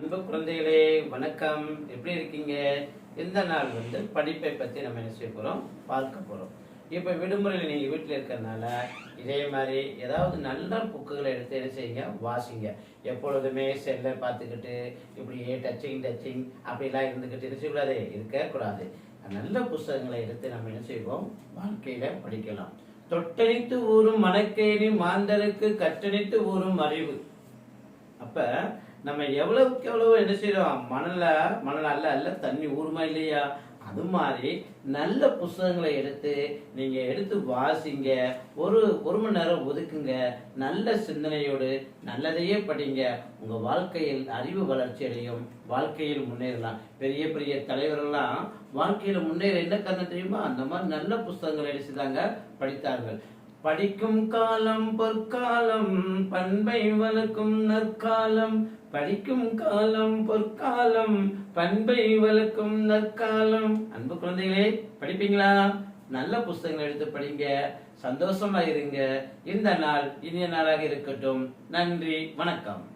அன்பு குழந்தைகளே வணக்கம். எப்படி இருக்கீங்க? இந்த நாள் படிப்பை பற்றி நம்ம என்ன செய்ய போகிறோம், பார்க்க போகிறோம். இப்போ விடுமுறையில் நீங்கள் வீட்டில் இருக்கிறதுனால இதே மாதிரி ஏதாவது நல்ல புக்குகளை எடுத்து என்ன செய்யுங்க, வாசிங்க. எப்பொழுதுமே செல்லை பார்த்துக்கிட்டு இப்படியே டச்சிங் அப்படிலாம் இருந்துக்கிட்டு என்ன செய்யக்கூடாது, இருக்கக்கூடாது. நல்ல புத்தகங்களை எடுத்து நம்ம என்ன செய்வோம், வாழ்க்கையில் படிக்கலாம். தொட்டணித்து ஊறும் மணக்கேணி மாந்தருக்கு கற்றணித்து ஊறும் அறிவு. அப்ப நம்ம எவ்வளவுக்கு எவ்வளவு என்ன செய்யறோம், மணல் அல்ல அல்ல தண்ணி ஊறுமா இல்லையா? அது மாதிரி நல்ல புத்தகங்களை எடுத்து வாசிங்க. ஒரு மணி நேரம் ஒதுக்குங்க. நல்ல சிந்தனையோடு நல்லதையே படிங்க. உங்க வாழ்க்கையில் அறிவு வளர்ச்சி அடையும், வாழ்க்கையில் முன்னேறலாம். பெரிய பெரிய தலைவர்கள்லாம் வாழ்க்கையில முன்னேற என்ன காரணம் தெரியுமா? அந்த மாதிரி நல்ல புத்தகங்களை எடுத்துதாங்க படித்தார்கள். படிக்கும் காலம் பொற்காலம், பண்பை வளர்க்கும் நற்காலம். படிக்கும் காலம் பொற்காலம், பண்பை வளர்க்கும் நற்காலம். அன்பு குழந்தைகளே, படிப்பீங்களா? நல்ல புத்தகங்கள் எடுத்து படிங்க. சந்தோஷமா இருங்க. இந்த நாள் இனிய நாளாக இருக்கட்டும். நன்றி, வணக்கம்.